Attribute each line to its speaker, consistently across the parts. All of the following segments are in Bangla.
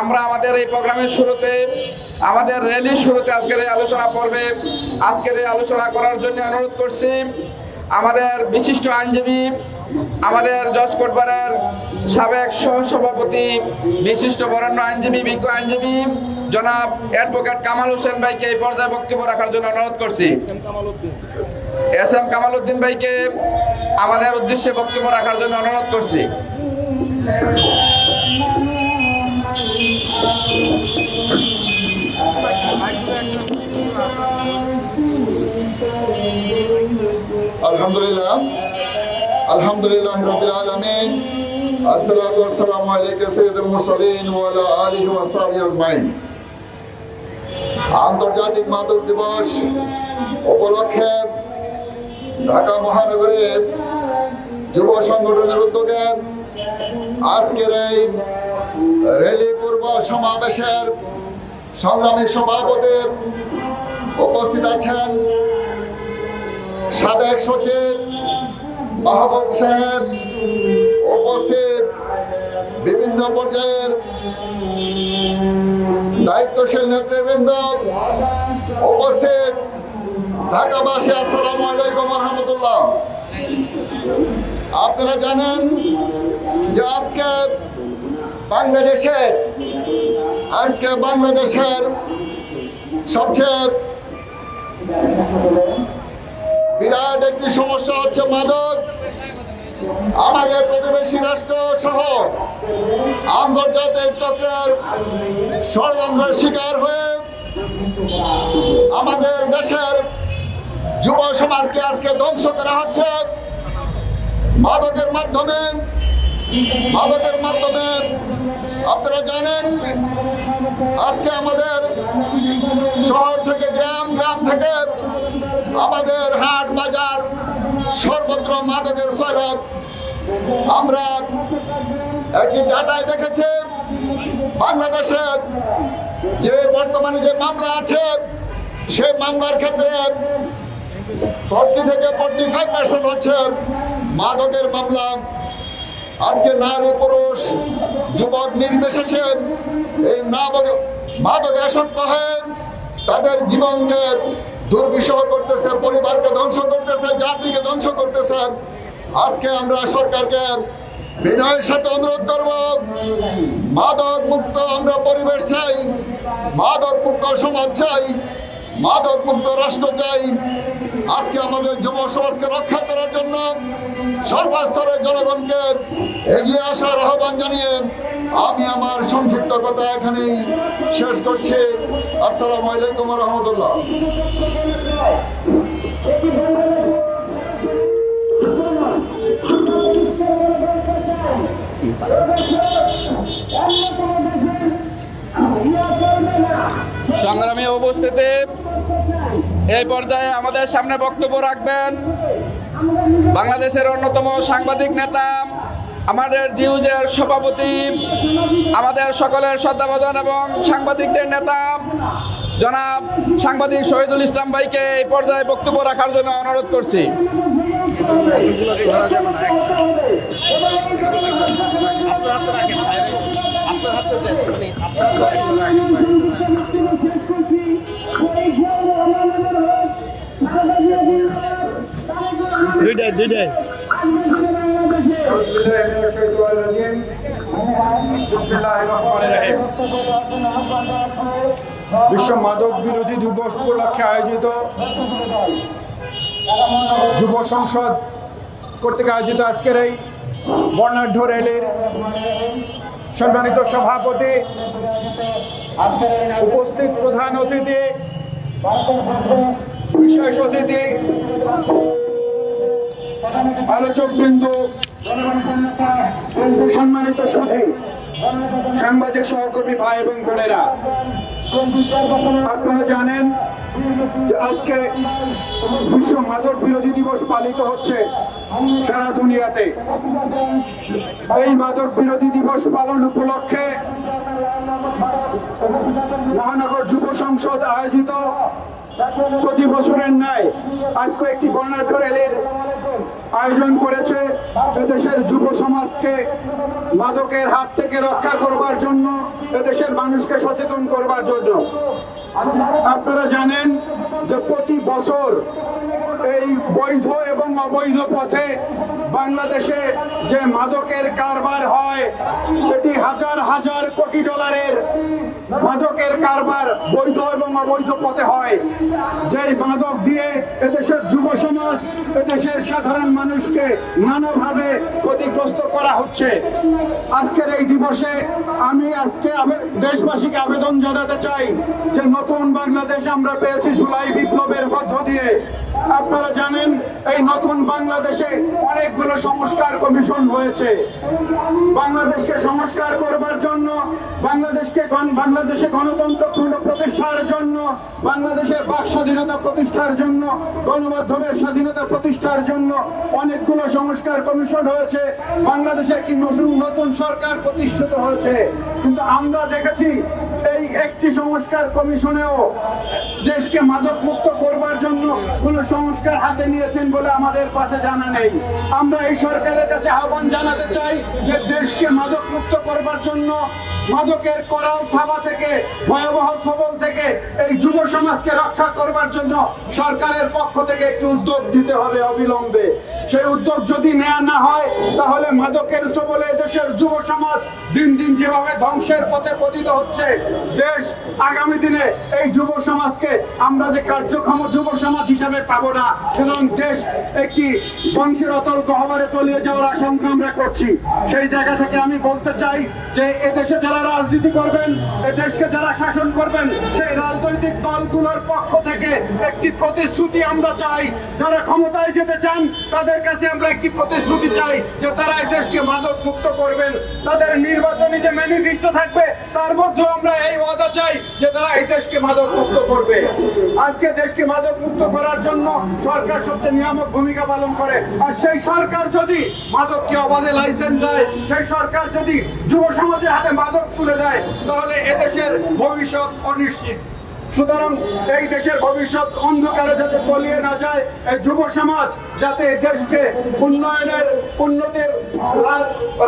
Speaker 1: আমরা আমাদের এই প্রোগ্রামের শুরুতে আমাদের র্যালির শুরুতে আজকের এই আলোচনা পর্বে আজকের এই আলোচনা করার জন্য অনুরোধ করছি আমাদের বিশিষ্ট আইনজীবী আমাদের জজ কোটবারের সাবেক সহসভাপতি বিশিষ্ট বরেণ্য আইনজীবী বিজ্ঞ আইনজীবী জনাব অ্যাডভোকেট কামাল হোসেন ভাইকে এই পর্যায়ে বক্তব্য রাখার জন্য অনুরোধ করছি। এস এম কামাল উদ্দিন ভাইকে আমাদের উদ্দেশ্যে বক্তব্য রাখার জন্য অনুরোধ করছি।
Speaker 2: আলহামদুলিল্লাহ আলহামদুলিল্লাহ রাব্বিল আলামিন আসসালাতু ওয়াসসালামু আলাইকা সাইয়্যিদুল মুরসালিন ওয়া আলা আলিহি ওয়া সাহবিহি আজমাইন। আন্তর্জাতিক মাদক দিবস উপলক্ষে ঢাকা মহানগরের যুব সংগঠনের উদ্যোগে আজকের এই র্যালি পূর্ব সমাবেশের সংগ্রামী সভাপতি উপস্থিত আছেন সাবেক সচিব মাহবুব সাহেব, উপস্থিত বিভিন্ন পর্যায়ের দায়িত্বশীল নেতৃবৃন্দ, উপস্থিত ঢাকাবাসী, আসসালামু আলাইকুম ওয়া রাহমাতুল্লাহ। আপনারা জানেন যে আজকে বাংলাদেশের সবচেয়ে বিরাট একটি সমস্যা হচ্ছে মাদক। আমাদের প্রতিবেশী রাষ্ট্র সহ আন্তর্জাতিক চক্রের ষড়যন্ত্রের শিকার হয়ে আমাদের দেশের যুব সমাজকে আজকে ধ্বংস করা হচ্ছে মাদকের মাধ্যমে। আপনারা জানেন আজকে আমাদের শহর থেকে গ্রাম থেকে আমাদের হাট বাজার সর্বত্র মাদকের সয়লাব। আমরা একটি ডাটায় দেখেছি বাংলাদেশে যে বর্তমানে যে মামলা আছে সেই মামলার ক্ষেত্রে 40 থেকে 45% হচ্ছে মাদকের মামলা। আজকে নারী পুরুষ যুবক নির্বিশেষে এই মাদকে আসক্ত হয়ে তাদের জীবনকে দুর্বিষহ করতেছে, পরিবারকে ধ্বংস করতেছে, জাতিকে ধ্বংস করতেছে। আজকে আমরা সরকারকে বিনয়ের সাথে অনুরোধ করব, মাদক মুক্ত আমরা পরিবেশ চাই, মাদক মুক্ত সমাজ চাই, মাদক মুক্ত রাষ্ট্র চাই। আজকে আমাদের যুব সমাজকে রক্ষা করার জন্য সর্বস্তরের জনগণকে এগিয়ে আসার আহ্বান জানিয়ে আমি আমার সংক্ষিপ্ত কথা এখানেই শেষ করছি। আসসালামু আলাইকুম ওয়া রাহমাতুল্লাহ।
Speaker 1: সংগ্রামী উপস্থিতি, এই পর্যায়ে আমাদের সামনে বক্তব্য রাখবেন বাংলাদেশের অন্যতম সাংবাদিক নেতা, আমাদের ডিউজের সভাপতি, আমাদের সকলের শ্রদ্ধাভাজন এবং সাংবাদিকদের নেতা জনাব সাংবাদিক শহীদুল ইসলাম ভাইকে এই পর্যায়ে বক্তব্য রাখার জন্য অনুরোধ করছি। দুইটাই
Speaker 3: বিশ্ব মাদক বিরোধী দিবস উপলক্ষে আয়োজিত যুব সংসদ কর্তৃক আয়োজিত আজকের এই বর্ণাঢ্য র্যালির সম্মানিত সভাপতি, উপস্থিত প্রধান অতিথি, বিশেষ অতিথি, আলোচকবৃন্দ, সম্মানিত সুধী, সাংবাদিক সহকর্মী ভাই এবং বোনেরা, আপনারা জানেন যে আজকে বিশ্ব মাদক বিরোধী দিবস পালিত হচ্ছে সারা দুনিয়াতে। এই মাদক বিরোধী দিবস পালন উপলক্ষে মহানগর যুব সংসদ আয়োজিত প্রতি বছরের ন্যায় আজকে একটি বর্ণাঢ্য র্যালির আয়োজন করেছে এদেশের যুব সমাজকে মাদকের হাত থেকে রক্ষা করবার জন্য, এদেশের মানুষকে সচেতন করবার জন্য। আপনারা জানেন যে প্রতি বছর এই বৈধ এবং অবৈধ পথে বাংলাদেশে যে মাদকের কারবার হয়, এটি হাজার হাজার কোটি ডলারের মাদকের কারবার বৈধ এবং অবৈধ পথে হয়। যেই মাদক দিয়ে এদেশের যুব সমাজ, এদেশের সাধারণ মানুষকে নানাভাবে ক্ষতিগ্রস্ত করা হচ্ছে। আজকের এই দিবসে আমি দেশবাসীকে আবেদন জানাতে চাই যে নতুন বাংলাদেশ আমরা পেয়েছি জুলাই বিপ্লবের মধ্য দিয়ে। আপনারা জানেন এই নতুন বাংলাদেশে অনেকগুলো সংস্কার কমিশন হয়েছে। বাংলাদেশকে সংস্কার করবার জন্য, বাংলাদেশে গণতন্ত্র প্রতিষ্ঠার জন্য, বাংলাদেশে বাক স্বাধীনতা প্রতিষ্ঠার জন্য, গণমাধ্যমের স্বাধীনতা প্রতিষ্ঠার জন্য অনেকগুলো সংস্কার কমিশন হয়েছে। বাংলাদেশে একটি নতুন সরকার প্রতিষ্ঠিত হয়েছে। কিন্তু আমরা দেখেছি এই একটি সংস্কার কমিশনেও দেশকে মাদক মুক্ত করবার জন্য কোন সংস্কার হাতে নিয়েছেন বলে আমাদের কাছে জানা নেই। আমরা এই সরকারের কাছে আহ্বান জানাতে চাই যে দেশকে মাদক মুক্ত করবার জন্য, মাদকের করাল থাবা থেকে, ভয়াবহ সবল থেকে এই যুব সমাজকে রক্ষা করবার জন্য সরকারের পক্ষ থেকে একটি উদ্যোগ দিতে হবে অবিলম্বে। সেই উদ্যোগ যদি নেওয়া না হয় তাহলে মাদকের সবলে দেশের যুব সমাজ দিন দিন যেভাবে ধ্বংসের পথে পতিত হচ্ছে, দেশ আগামী দিনে এই যুব সমাজকে আমরা যে কার্যক্ষম যুব সমাজ হিসাবে পাবো না। সুতরাং দেশ একটি ধ্বংসের অতল গহ্বরে তলিয়ে যাওয়ার আশঙ্কা আমরা করছি। সেই জায়গা থেকে আমি বলতে চাই যে এদেশে যারা রাজনীতি করবেন, এদেশকে যারা শাসন করবেন, সেই রাজনৈতিক দলগুলোর পক্ষ থেকে একটি প্রতিশ্রুতি আমরা চাই। যারা ক্ষমতায় যেতে চান তাদের কাছে আমরা একটি প্রতিশ্রুতি চাই যে তারা এই দেশকে মাদক মুক্ত করবেন। তাদের নির্বাচনী যে ম্যানিফেস্টো থাকবে তার মধ্যে আমরা এই ওয়াদা চাই যে তারা এই দেশকে মাদক মুক্ত করবে। আজকে দেশকে মাদক মুক্ত করার জন্য সরকার সবচেয়ে নিয়ামক ভূমিকা পালন করে। আর সেই সরকার যদি মাদককে অবাধে লাইসেন্স দেয়, সেই সরকার যদি যুব সমাজের হাতে মাদক তুলে দেয়, তাহলে এদেশের ভবিষ্যৎ অনিশ্চিত। সুতরাং এই দেশের ভবিষ্যৎ অন্ধকারে যাতে তলিয়ে না যায়, এই যুব সমাজ যাতে দেশকে উন্নতির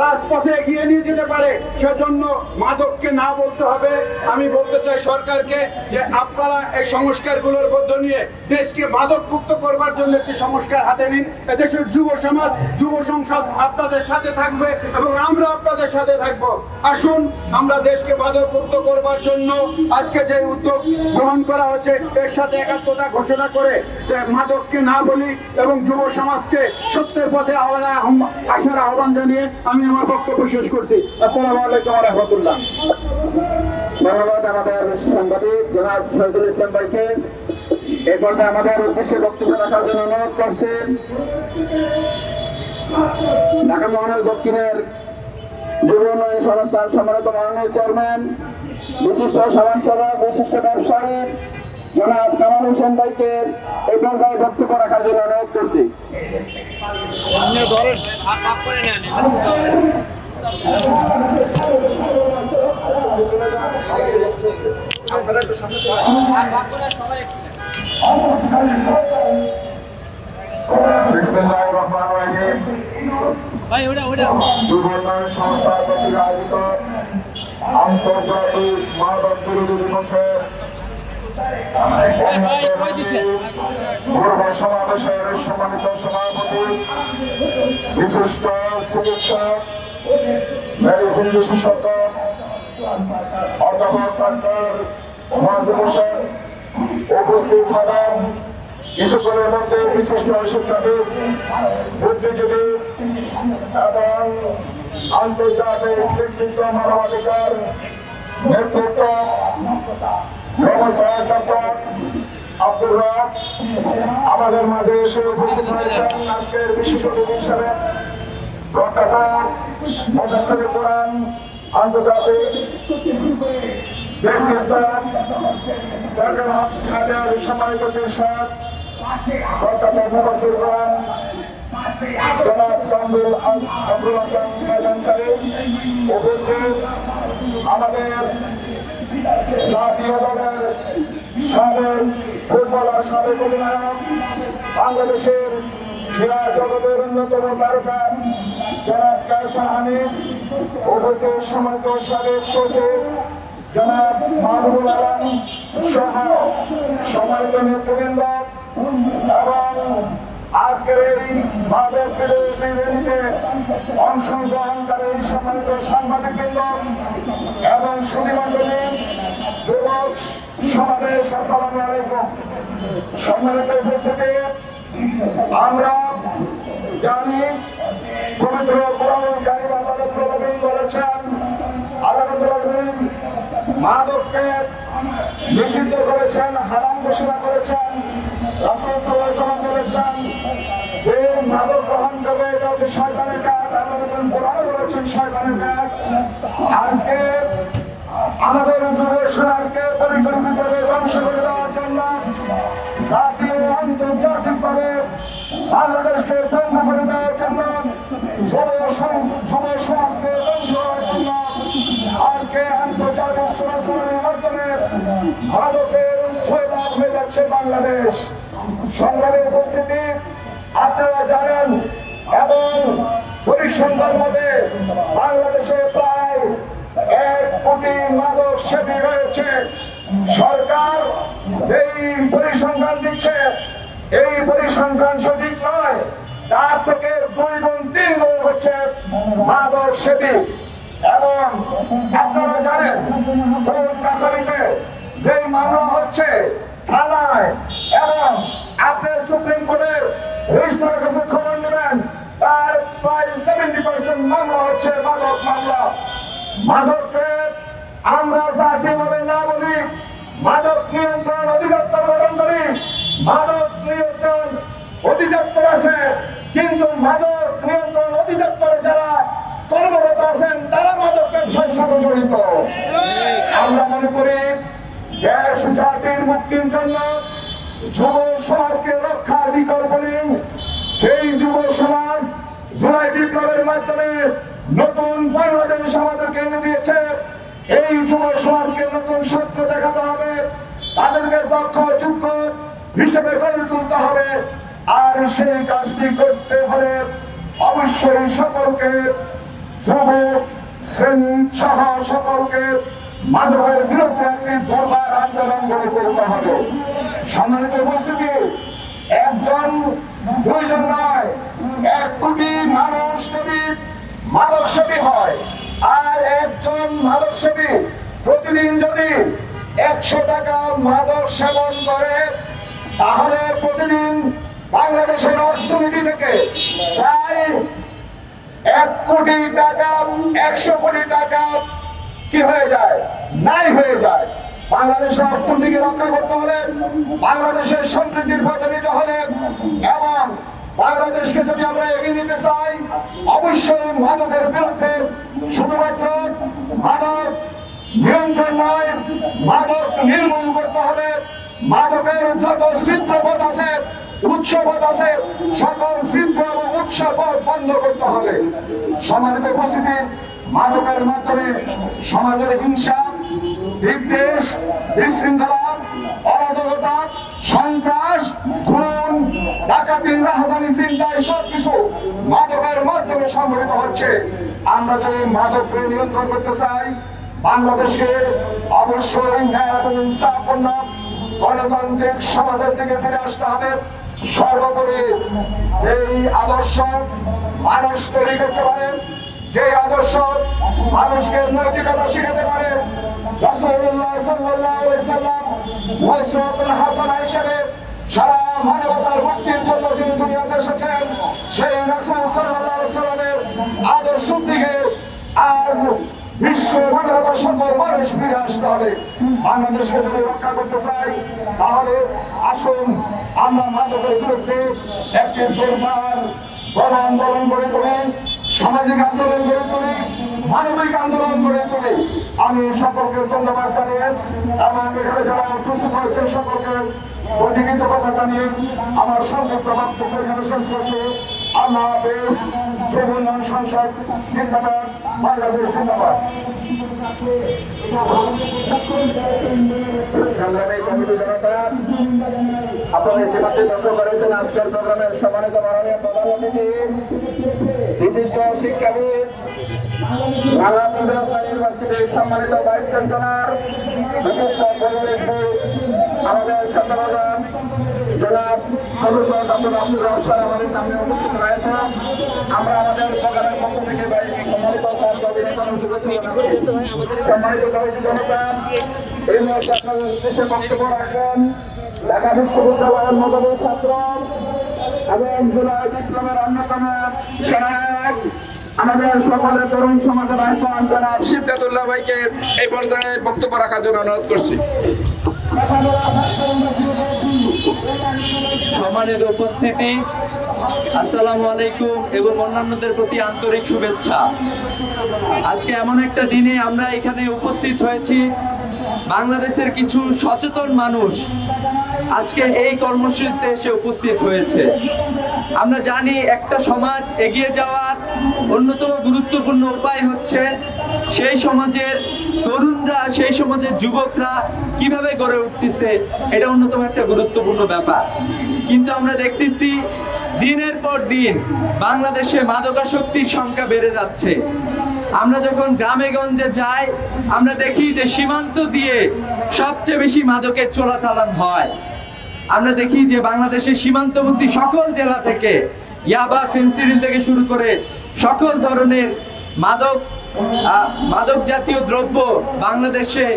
Speaker 3: রাজপথে এগিয়ে নিয়ে যেতে পারে, সেজন্য মাদককে না বলতে হবে। আমি বলতে চাই সরকারকে যে আপনারা এই সংস্কারগুলোর মধ্য নিয়ে দেশকে মাদক মুক্ত করবার জন্য একটি সংস্কার হাতে নিন। এদেশের যুব সমাজ, যুব সংসদ আপনাদের সাথে থাকবে এবং আমরা আপনাদের সাথে থাকবো। আসুন আমরা দেশকে মাদক মুক্ত করবার জন্য আজকে যে উদ্যোগ গ্রহণ করা হয়েছে এর সাথে একাত্মতা ঘোষণা করে যে মাদককে না বলি এবং যুব সমাজকে সত্যের পথে আসার আহ্বান জানিয়ে আমি আমার বক্তব্য শেষ করছি। আসসালামু আলাইকুম ওয়া রাহমাতুল্লাহ।
Speaker 4: ধন্যবাদ আমাদের সাংবাদিক জনাব শহীদুল ইসলাম ভাইকে। এই পর্যায়ে আমাদের উদ্দেশ্যে বক্তব্য রাখার জন্য অনুরোধ করছেন ঢাকা মহানগর দক্ষিণের যুব উন্নয়ন সংস্থার সম্মানিত মাননীয় চেয়ারম্যান, বিশিষ্ট সমাজসেবক, বিশিষ্ট ব্যবসায়ী জনাব কামাল হোসেন ভাইকে এই পর্যায়ে বক্তব্য রাখার জন্য অনুরোধ করছি।
Speaker 2: বিসমিল্লাহির রহমানির রহিম। যুব উন্নয়ন সংস্থা কর্তৃক আয়োজিত আন্তর্জাতিক মাদক বিরোধী দিবসের পূর্ব সমাবেশের সম্মানিত সভাপতি, বিশিষ্ট চিকিৎসক, মেডিসিন বিশেষজ্ঞ অধ্যাপক ডাক্তার মাজেদ হোসেন উপস্থিত হবেন। কিছুক্ষণের মধ্যে বিশিষ্ট শিক্ষাবিদ, বুদ্ধিজীবী এবং আন্তর্জাতিক স্বীকৃত মানবাধিকার নেতৃত্ব প্রফেসর ডক্টর আব্দুর রব আমাদের মাঝে এসে উপস্থিত হয়েছেন। আজকের বিশেষ অতিথি হিসেবে প্রখ্যাত মুফাসসিরে কোরআন, আন্তর্জাতিক ব্যক্তিত্ব ঢাকার সম্মানিত পরিষদ, প্রখ্যাত মুফাসসির কোরআন জনাব আব্দুল হাসান সাইদ আনসারী উপস্থিত, আমাদের জাতীয় দলের সাবেক ফুটবলার, সাবেক অধিনায়ক, বাংলাদেশের
Speaker 3: ক্রীড়া জগতের অন্যতম তারকা জনাব কায়সার হামিদ, উপস্থিত সম্মানিত সাবেক সচিব জনাব মাহবুবুল আলম সহ সম্মানিত নেতৃবৃন্দ এবং আজকের এই মাদক বিরোধী র্যালিতে অংশগ্রহণকারী সম্মানিত সাংবাদিকবৃন্দ এবং সুধীমণ্ডলী, যুবক সমাবেশ, আসসালামু আলাইকুম। সম্মানিত উপস্থিতি, আমরা জানি পবিত্র কোরআনুল কারীম আল্লাহ রাব্বুল আলামিন বলেছেন, আল্লাহ রাব্বুল আলামিন মাদককে নিষিদ্ধ করেছেন, হারাম ঘোষণা করেছেন। রাসূল সাল্লাল্লাহু আলাইহি ওয়াসাল্লাম বলেছেন যে মাদক গ্রহণ করবে এটা হচ্ছে শয়তানের কাজ। আল্লাহ রাব্বুল কোরআনে বলেছেন শয়তানের কাজ। আজকে আমাদের যুব সমাজকে পরিকল্পিতভাবে ধ্বংস করে দেওয়ার জন্য জাতীয় আন্তর্জাতিকভাবে বাংলাদেশকে ধ্বংস করে দেওয়ার জন্য যুব সমাজকে ধ্বংস করার জন্য আজকে আন্তর্জাতিক চলাচলের মাধ্যমে মাদকের সয়লাভ হয়ে যাচ্ছে বাংলাদেশ। সংগ্রামী উপস্থিতি, আপনারা জানেন এবং পরিসংখ্যান মতে বাংলাদেশে প্রায় 1 কোটি মাদক সেবী রয়েছে। সরকার যেই পরিসংখ্যান দিচ্ছে এই পরিসংখ্যান সঠিক নয়, তার থেকে 2 গুণ 3 গুণ হচ্ছে মাদক সেবী। এবং আপনারা জানেন কোর্ট কাছারিতে যে মামলা হচ্ছে থানায় এবং আপনি সুপ্রিম কোর্টের রেজিস্ট্রারের কাছে খবর নেবেন, তার প্রায় 70% মামলা হচ্ছে মাদক মামলা। মাদককে আমরা জাতীয়ভাবে না বলি, মাদক নিয়ন্ত্রণ অধিদপ্তর গঠন করি। মাদক নিয়ন্ত্রণ অধিদপ্তর আছে, কিন্তু মাদক নিয়ন্ত্রণ অধিদপ্তরে যারা কর্মরত আছেন তারা মাদক ব্যবসার সাথে জড়িত। আমরা মনে করি দেশ জাতির মুক্তির জন্য যুব সমাজকে রক্ষার বিকল্প নেই। সেই যুব সমাজ জুলাই বিপ্লবের মাধ্যমে নতুন বাংলাদেশ আমাদেরকে এনে দিয়েছে। এই যুব সমাজকে নতুন স্বপ্ন দেখাতে হবে, তাদেরকে দক্ষ যোগ্য হিসেবে গড়ে তুলতে হবে। আর সেই কাজটি করতে হলে অবশ্যই সকলকে, যুবক শ্রেণী সহ সকলকে মাদকের বিরুদ্ধে একটি দরবার আন্দোলন গড়ে তুলতে হবে। সম্মানিত উপস্থিতি, 1 জন 2 জন নয়, 1 কোটি মানুষ যদি মাদক সেবী হয় আর 1 জন মাদক সেবী প্রতিদিন যদি 100 টাকা মাদক সেবন করে, তাহলে প্রতিদিন বাংলাদেশের অর্থনীতি থেকে প্রায় 1 কোটি টাকা, 100 কোটি টাকা কি হয়ে যায়, নাই হয়ে যায়। বাংলাদেশের অর্থনীতিকে রক্ষা করতে হলে, বাংলাদেশের সমৃদ্ধির পথে নিতে হলে এবং বাংলাদেশকে যদি আমরা এগিয়ে নিতে চাই, অবশ্যই মাদকের বিরুদ্ধে শুধুমাত্র মাদক নিয়ন্ত্রণ নয়, মাদক নির্মূল করতে হবে। মাদকের যত ছিদ্রপথ আছে, উৎসপথ আছে, সকল ছিদ্র এবং উৎসপথ বন্ধ করতে হবে। সম্মানিত উপস্থিতি, মাদকের মাধ্যমে সমাজের হিংসা, বিদ্বেষ, বিশৃঙ্খলা, অরাজকতা, সন্ত্রাস, খুন, ডাকাতি, রাহাজানি, চিন্তায় সবকিছু মাদকের মাধ্যমে সংঘটিত হচ্ছে। আমরা যদি মাদককে নিয়ন্ত্রণ করতে চাই, বাংলাদেশকে অবশ্যই ন্যায় এবং ইনসাফপূর্ণ গণতান্ত্রিক সমাজের দিকে ফিরে আসতে হবে। সর্বোপরি যেই আদর্শ মানুষ তৈরি করতে পারে, যে আদর্শ মানুষকে নৈতিকতা শিখাতে পারে, রাসূলুল্লাহ সাল্লাল্লাহু আলাইহি সাল্লাম ওয়াসওয়াতুল হাসানা হিসেবে সারা মানবতার মুক্তির জন্য যিনি দুনিয়াতে এসেছেন, সেই রাসূল সাল্লাল্লাহু আলাইহি সাল্লামের আদর্শের দিকে আজ বিশ্ব মানবতার সকল মানুষ ফিরে আসতে হবে। বাংলাদেশকে যদি রক্ষা করতে চাই, তাহলে আসুন আমরা মাদকের বিরুদ্ধে একটি দরবার, গণ আন্দোলন গড়ে তুলি, সামাজিক আন্দোলন গড়ে তুলি, মানবিক আন্দোলন গড়ে তুলি। আমি সকলকে ধন্যবাদ জানিয়ে এবং এখানে যারা প্রস্তুত হয়েছেন সকলকে অধিকৃত কথা জানিয়ে আমার সংক্ষিপ্ত বক্তব্য এখানে শেষ করছি। আল্লাহ হাফেজ। যুব উন্নয়ন সংসদ জিন্দাবাদ, বাংলাদেশ জিন্দাবাদ।
Speaker 4: সংগ্রামী কমিটি জনতা আপনারা ইতিমধ্যে লক্ষ্য করেছেন আজকের প্রোগ্রামের সম্মানিত মাননীয় প্রধান অতিথি বিশিষ্ট শিক্ষাবিদ বাংলা ইউনিভার্সিটির সম্মানিত ভাইস চ্যান্সেলর বিশিষ্ট পরিবেশবিদ আমাদের সন্তানগণ জনাব প্রফেসর ডক্টর আব্দুর রহমান আমাদের সামনে উপস্থিত রয়েছেন। আমরা আমাদের প্রোগ্রামের পক্ষ থেকে সম্মানিত জনতা এই মুহূর্তে আপনাদের উদ্দেশ্যে বক্তব্য রাখবেন ঢাকা বিশ্ববিদ্যালয়ের নবমের ছাত্র এবং জুলাই বিপ্লবের অন্যতম সেনানায়ক আমাদের সকলের তরুণ সমাজের আহ্বান জনাব
Speaker 1: সিদ্ধাতুল্লাহ ভাইকে এই পর্যায়ে বক্তব্য রাখার জন্য অনুরোধ করছি।
Speaker 5: সম্মানিত উপস্থিতি, আসসালামু আলাইকুম এবং অন্যান্যদের প্রতি আন্তরিক শুভেচ্ছা। আজকে এমন একটা দিনে আমরা এখানে উপস্থিত হয়েছি, বাংলাদেশের কিছু সচেতন মানুষ আজকে এই কর্মসূচিতে এসে উপস্থিত হয়েছে। আমরা জানি একটা সমাজ এগিয়ে যাওয়ার অন্যতম গুরুত্বপূর্ণ উপায় হচ্ছে সেই সমাজের তরুণরা, সেই সমাজের যুবকরা কিভাবে গড়ে উঠতেছে, এটা অন্যতম একটা গুরুত্বপূর্ণ ব্যাপার। কিন্তু আমরা দেখতেছি দিনের পর দিন বাংলাদেশে মাদকাসক্তির সংখ্যা বেড়ে যাচ্ছে। আমরা যখন গ্রামে গঞ্জে যাই আমরা দেখি যে সীমান্ত দিয়ে সবচেয়ে বেশি মাদকের চোরাচালান হয়। আমরা দেখি যে বাংলাদেশের সীমান্তবর্তী সকল জেলা থেকে ইয়াবা, ফেন্সিডিল থেকে শুরু করে সকল ধরনের মাদক জাতীয় দ্রব্য বাংলাদেশে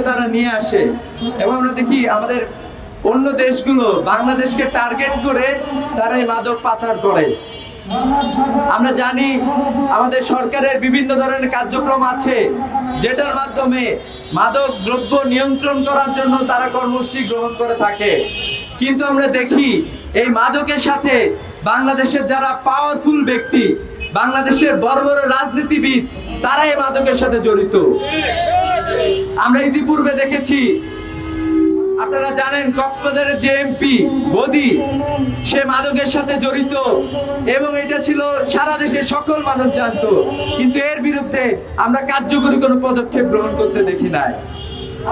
Speaker 5: তারা নিয়ে আসে। এবং আমরা দেখি আমাদের অন্য দেশগুলো বাংলাদেশকে টার্গেট করে তারা এই মাদক পাচার করে। আমরা জানি আমাদের সরকারের বিভিন্ন ধরনের কার্যক্রম আছে যেটার মাধ্যমে মাদক দ্রব্য নিয়ন্ত্রণ করার জন্য তারা কর্মসূচি গ্রহণ করে থাকে। কিন্তু আমরা দেখি এই মাদকের সাথে বাংলাদেশের যারা পাওয়ারফুল ব্যক্তি, বাংলাদেশের বড় বড় রাজনীতিবিদ, তারা এই মাদকের সাথে জড়িত। আমরা ইতিপূর্বে দেখেছি, আপনারা জানেন কক্সবাজারের যে এমপি বদি, সে মাদকের সাথে জড়িত এবং এটা ছিল সারা দেশের সকল মানুষ জানতো, কিন্তু এর বিরুদ্ধে আমরা কার্যকরী কোনো পদক্ষেপ গ্রহণ করতে দেখি নাই।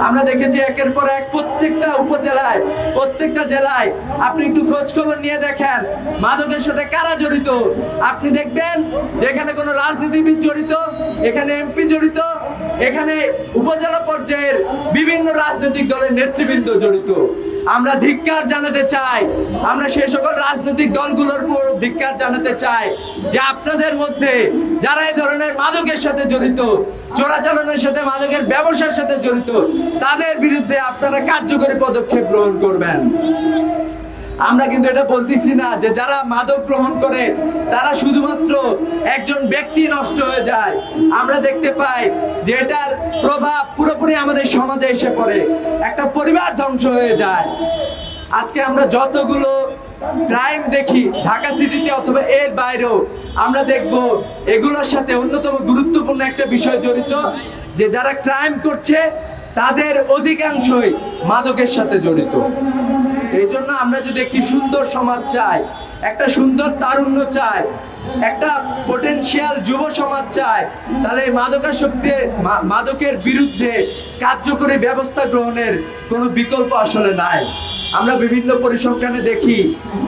Speaker 5: আমরা দেখেছি একের পর এক প্রত্যেকটা উপজেলায়, প্রত্যেকটা জেলায় আপনি একটু খোঁজ খবর নিয়ে দেখেন মাদকের সাথে কারা জড়িত। আপনি দেখবেন যেখানে কোনো রাজনীতিবিদ জড়িত, এখানে এমপি জড়িত, এখানে উপজেলা পর্যায়ের বিভিন্ন রাজনৈতিক দলের নেতৃবৃন্দ জড়িত। আমরা ধিক্কার জানাতে চাই, আমরা সেই সকল রাজনৈতিক দলগুলোর উপর ধিক্কার জানাতে চাই যে আপনাদের মধ্যে যারা এই ধরনের মাদকের সাথে জড়িত, চোরাচালানের সাথে, মাদকের ব্যবসার সাথে জড়িত, তাদের বিরুদ্ধে আপনারা কার্যকরী পদক্ষেপ গ্রহণ করবেন। আমরা কিন্তু এটা বলতেছি না যে যারা মাদক গ্রহণ করে তারা শুধুমাত্র একজন ব্যক্তি নষ্ট হয়ে যায়। আমরা দেখতে পাই যে এটার প্রভাব পুরোপুরি আমাদের সমাজে এসে পড়ে, একটা পরিবার ধ্বংস হয়ে যায়। আজকে আমরা যতগুলো ক্রাইম দেখি ঢাকা সিটিতে অথবা এর বাইরেও, আমরা দেখব এগুলোর সাথে অন্যতম গুরুত্বপূর্ণ একটা বিষয় জড়িত, যে যারা ক্রাইম করছে তাদের অধিকাংশই মাদকের সাথে জড়িত। এই জন্য আমরা যদি একটি সুন্দর সমাজ চাই, একটা সুন্দর তারুণ্য চাই, একটা পটেনশিয়াল যুব সমাজ চাই, তাহলে এই মাদকের বিরুদ্ধে কার্যকরী ব্যবস্থা গ্রহণের কোনো বিকল্প আসলে নাই। আমরা বিভিন্ন পরিসংখ্যানে দেখি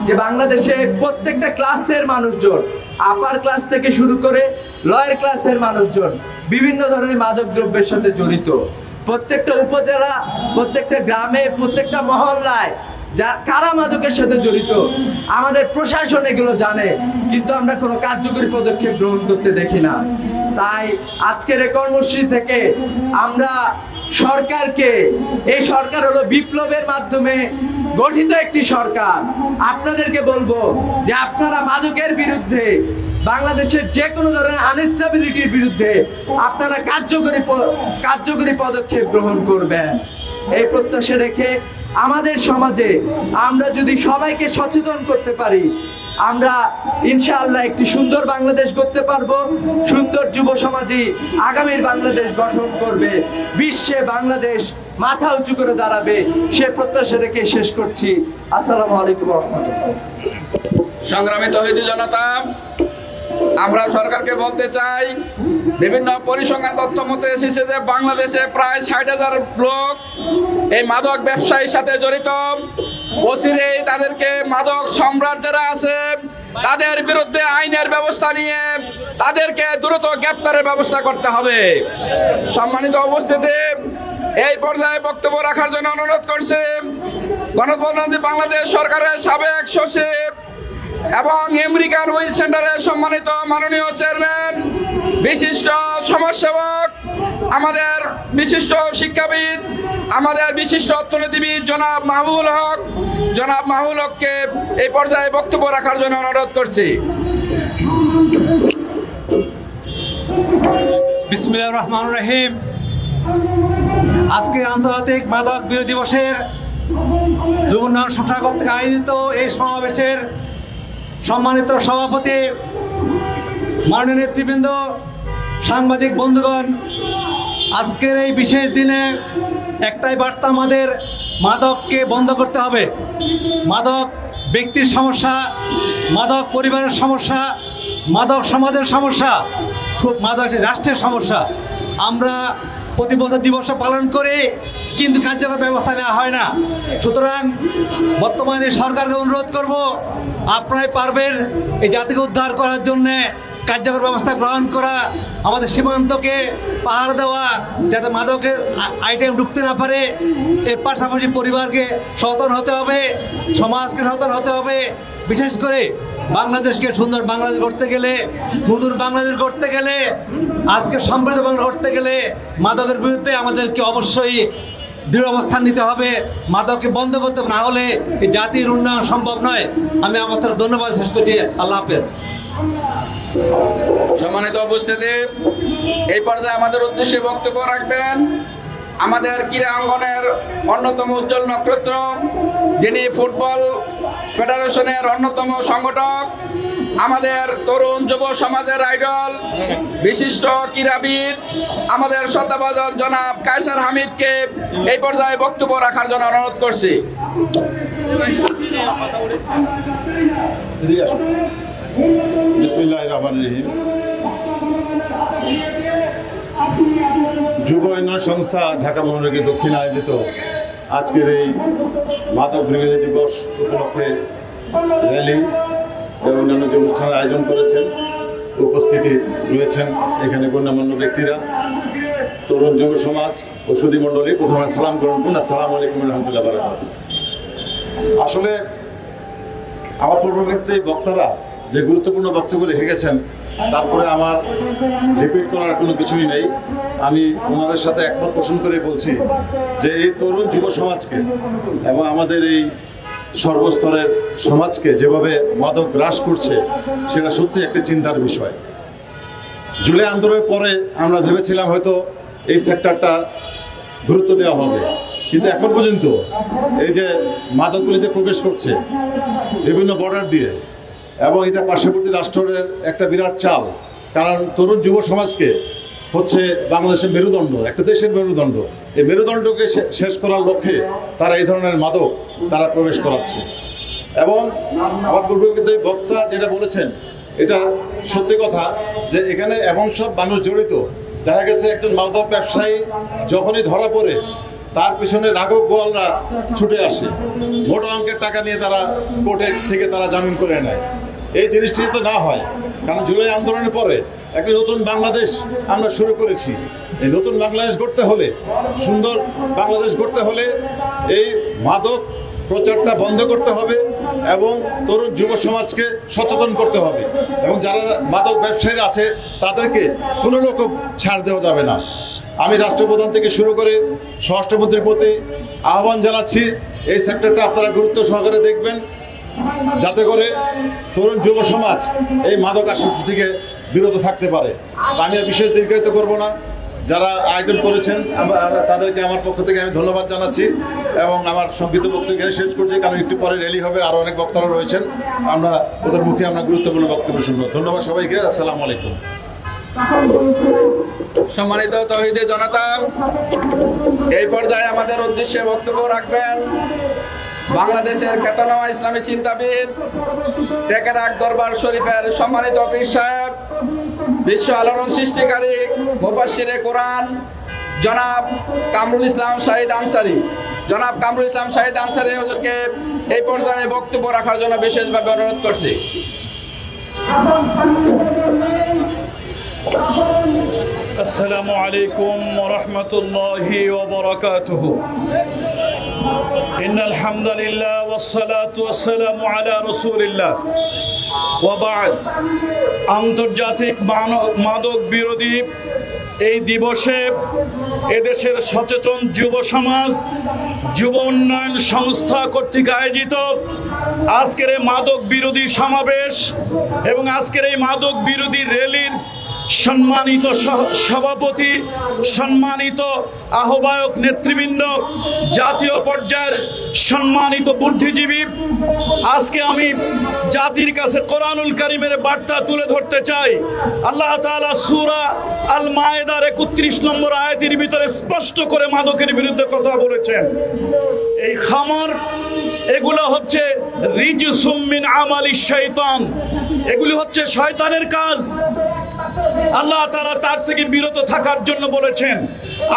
Speaker 5: যে বাংলাদেশে প্রত্যেকটা ক্লাসের মানুষজন, আপার ক্লাস থেকে শুরু করে লোয়ার ক্লাসের মানুষজন বিভিন্ন ধরনের মাদক দ্রব্যের সাথে জড়িত। প্রত্যেকটা উপজেলা, প্রত্যেকটা গ্রামে, প্রত্যেকটা মহল্লায় কারা মাদকের সাথে জড়িত আমাদের প্রশাসন এগুলো জানে, কিন্তু আমরা কোনো কার্যকরী পদক্ষেপ গ্রহণ করতে দেখি না। তাই আজকের এই কর্মসূচি থেকে আমরা সরকারকে, এই সরকার হলো বিপ্লবের মাধ্যমে গঠিত একটি সরকার, আপনাদেরকে বলবো যে আপনারা মাদকের বিরুদ্ধে, বাংলাদেশের যে কোনো ধরনের আনস্টেবিলিটির বিরুদ্ধে আপনারা কার্যকরী পদক্ষেপ গ্রহণ করবেন। এই প্রত্যাশা রেখে আমাদের সমাজে আমরা যদি সবাইকে সচেতন করতে পারি, আমরা ইনশাআল্লাহ একটি সুন্দর বাংলাদেশ গড়তে পারবো। সুন্দর যুব সমাজই আগামীর বাংলাদেশ গঠন করবে, বিশ্বে বাংলাদেশ মাথা উঁচু করে দাঁড়াবে, সে প্রত্যাশা রেখে শেষ করছি। আসসালামু আলাইকুম ওয়া রাহমাতুল্লাহ।
Speaker 1: সংগ্রামী তৌহিদি জনতা, আমরা সরকারকে বলতে চাই, বিভিন্ন পরিসংখ্যান তথ্য মতে এসেছে যে বাংলাদেশে প্রায় 60,000 লোক এই মাদক ব্যবসায়ীর সাথে জড়িত। অচিরেই তাদেরকে মাদক সম্রাট যারা আছে তাদের বিরুদ্ধে আইনের ব্যবস্থা নিয়ে তাদেরকে দ্রুত গ্রেপ্তারের ব্যবস্থা করতে হবে। সম্মানিত উপস্থিতি, এই পর্যায়ে বক্তব্য রাখার জন্য অনুরোধ করছি গণপ্রজাতন্ত্রী বাংলাদেশ সরকারের সাবেক সচিব এবং আমেরিকান উইল সেন্টারের সম্মানিত মাননীয় চেয়ারম্যান, বিশিষ্ট সমাজসেবক, আমাদের বিশিষ্ট শিক্ষাবিদ, আমাদের বিশিষ্ট অর্থনীতিবিদ জনাব মাহবুবুল হককে এই পর্যায়ে বক্তব্য রাখার জন্য অনুরোধ করছি।
Speaker 6: বিসমিল্লাহির রহমানির রহিম। আজকে আন্তর্জাতিক মাদক বিরোধী দিবসের যুব উন্নয়ন সংস্থা কর্তৃক আয়োজিত এই সমাবেশের সম্মানিত সভাপতি, মাননীয় নেতৃবৃন্দ, সাংবাদিক বন্ধুগণ, আজকের এই বিশেষ দিনে একটাই বার্তা, আমাদের মাদককে বন্ধ করতে হবে। মাদক ব্যক্তির সমস্যা, মাদক পরিবারের সমস্যা, মাদক সমাজের সমস্যা, খুব মাদক রাষ্ট্রের সমস্যা। আমরা প্রতি বছর দিবস পালন করে কিন্তু কার্যকর ব্যবস্থা নেওয়া হয় না। সুতরাং বর্তমানে সরকারকে অনুরোধ করব, আপনারাই পারবেন এই জাতিকে উদ্ধার করার জন্যে কার্যকর ব্যবস্থা গ্রহণ করা, আমাদের সীমান্তকে পাহাড় দেওয়া যাতে মাদকের আইটেম ঢুকতে না পারে। এর পাশাপাশি পরিবারকে সচেতন হতে হবে, সমাজকে সচেতন হতে হবে। বিশেষ করে বাংলাদেশকে সুন্দর বাংলাদেশ গড়তে গেলে, নতুন বাংলাদেশ গড়তে গেলে, আজকে সমৃদ্ধ বাংলা গড়তে গেলে মাদকের বিরুদ্ধে আমাদেরকে অবশ্যই দৃঢ় অবস্থান নিতে হবে। মাদককে বন্ধ করতে হবে, না হলে এই জাতির উন্নয়ন সম্ভব নয়। আমি আমার ধন্যবাদ শেষ করছি। আল্লাহ হাফেজ।
Speaker 1: সম্মানিত উপস্থিতি, এই পর্যায়ে আমাদের উদ্দেশ্যে বক্তব্য রাখবেন আমাদের ক্রীড়া অঙ্গনের অন্যতম উজ্জ্বল নক্ষত্র, যিনি ফুটবল ফেডারেশনের অন্যতম সংগঠক, আমাদের তরুণ যুব সমাজের আইডল, বিশিষ্ট ক্রীড়াবিদ, আমাদের শ্রদ্ধাভাজন জনাব কায়সার হামিদকে এই পর্যায়ে বক্তব্য রাখার জন্য অনুরোধ করছি।
Speaker 7: বিসমিল্লাহির রহমানির রহিম। যুব উন্নয়ন সংস্থা ঢাকা মহানগরী দক্ষিণ আয়োজিত আজকের এই মাদক বিরোধী দিবস উপলক্ষে র্যালি এবং অন্যান্য যে অনুষ্ঠানের আয়োজন করেছেন, উপস্থিতি রয়েছেন এখানে গণ্যমান্য ব্যক্তিরা, তরুণ যুব সমাজ ও সুধী মণ্ডলী। প্রথমে সালাম গ্রহণ। আসসালামু আলাইকুম রহমতুল্লাহ বারাকাতুহু। আসলে আমার পূর্ববর্তী বক্তারা যে গুরুত্বপূর্ণ বক্তব্য রেখে গেছেন, তারপরে আমার রিপিট করার কোনো কিছুই নেই। আমি ওনাদের সাথে একমত পোষণ করে বলছি যে এই তরুণ যুব সমাজকে এবং আমাদের এই সর্বস্তরের সমাজকে যেভাবে মাদক গ্রাস করছে, সেটা সত্যি একটি চিন্তার বিষয়। জুলাই আন্দোলনের পরে আমরা ভেবেছিলাম হয়তো এই সেক্টরটা গুরুত্ব দেওয়া হবে, কিন্তু এখন পর্যন্ত এই যে মাদকগুলি যে প্রবেশ করছে বিভিন্ন বর্ডার দিয়ে, এবং এটা পার্শ্ববর্তী রাষ্ট্রের একটা বিরাট চাল। কারণ তরুণ যুব সমাজকে হচ্ছে বাংলাদেশের মেরুদণ্ড, একটা দেশের মেরুদণ্ড। এই মেরুদণ্ডকে শেষ করার লক্ষ্যে তারা এই ধরনের মাদক তারা প্রবেশ করাচ্ছে। এবং আমার পূর্ববর্তী বক্তা যেটা বলেছেন, এটা সত্যি কথা যে এখানে এমন সব মানুষ জড়িত, দেখা গেছে একজন মাদক ব্যবসায়ী যখনই ধরা পড়ে তার পিছনে রাঘব গোয়ালরা ছুটে আসে, মোটা অঙ্কের টাকা নিয়ে তারা কোর্টে থেকে তারা জামিন করে নেয়। এই জিনিসটি তো না হয়, কারণ জুলাই আন্দোলনের পরে একটি নতুন বাংলাদেশ আমরা শুরু করেছি। এই নতুন বাংলাদেশ গড়তে হলে, সুন্দর বাংলাদেশ গড়তে হলে এই মাদক প্রচারটা বন্ধ করতে হবে এবং তরুণ যুব সমাজকে সচেতন করতে হবে, এবং যারা মাদক ব্যবসায়ী আছে তাদেরকে কোনো রকম ছাড় দেওয়া যাবে না। আমি রাষ্ট্রপ্রধান থেকে শুরু করে স্বরাষ্ট্রমন্ত্রীর প্রতি আহ্বান জানাচ্ছি, এই সেক্টরটা আপনারা গুরুত্ব সহকারে দেখবেন, যাতে করে তরুণ যুব সমাজ এই মাদক আসক্তি থেকে বিরত থাকতে পারে। আমি আর বিশেষ দীর্ঘায়িত করব না। যারা আয়োজন করেছেন তাদেরকে আমার পক্ষ থেকে আমি ধন্যবাদ জানাচ্ছি এবং আমার সংক্ষিপ্ত বক্তব্য এখানে শেষ করছি, কারণ একটু পরে র্যালি হবে, আরও অনেক বক্তারা রয়েছেন, আমরা ওদের মুখে আমরা গুরুত্বপূর্ণ বক্তব্য শুনবো। ধন্যবাদ সবাইকে। আসসালামু আলাইকুম।
Speaker 1: সম্মানিত তৌহিদে জনতা, এই পর্যায়ে আমাদের উদ্দেশ্যে বক্তব্য রাখবেন বাংলাদেশের খ্যাতনামা ইসলামী চিন্তাবিদ টেকেরাক দরবার শরীফের সম্মানিত পীর সাহেব বিশ্ব আলোড়ন সৃষ্টিকারী মুফাসসিরে কোরআন জনাব কামরুল ইসলাম শাহিদ আনসারী হুজুরকে এই পর্যায়ে বক্তব্য রাখার জন্য বিশেষভাবে অনুরোধ করছি।
Speaker 8: আসসালামু আলাইকুম ওয়া রাহমাতুল্লাহি ওয়া বারাকাতুহু। ইন্নাল হামদালিল্লাহ ওয়াস সালাতু ওয়াস সালামু আলা রাসূলিল্লাহ ওয়া বা'দ। আন্তর্জাতিক মাদক বিরোধী এই দিবসে এদেশের সচেতন যুব সমাজ, যুব উন্নয়ন সংস্থা কর্তৃক আয়োজিত আজকের এই মাদক বিরোধী সমাবেশ এবং আজকের এই মাদক বিরোধী র্যালির সম্মানিত সভাপতি, সম্মানিত আহ্বায়ক নেতৃবৃন্দ, জাতীয় পর্যায়ের সম্মানিত বুদ্ধিজীবী, আজকে আমি জাতির কাছে কোরআনুল কারীমের বার্তা তুলে ধরতে চাই। আল্লাহ তাআলা সূরা আল মায়েদার ৩১ নম্বর আয়াতের ভিতরে স্পষ্ট করে মাদকের বিরুদ্ধে কথা বলেছেন। এই খামর এগুলো হচ্ছে রিজসুম মিন আমালিশ শাইতান, এগুলি হচ্ছে শয়তানের কাজ। আল্লাহ তাআলা তার থেকে বিরত থাকার জন্য বলেছেন।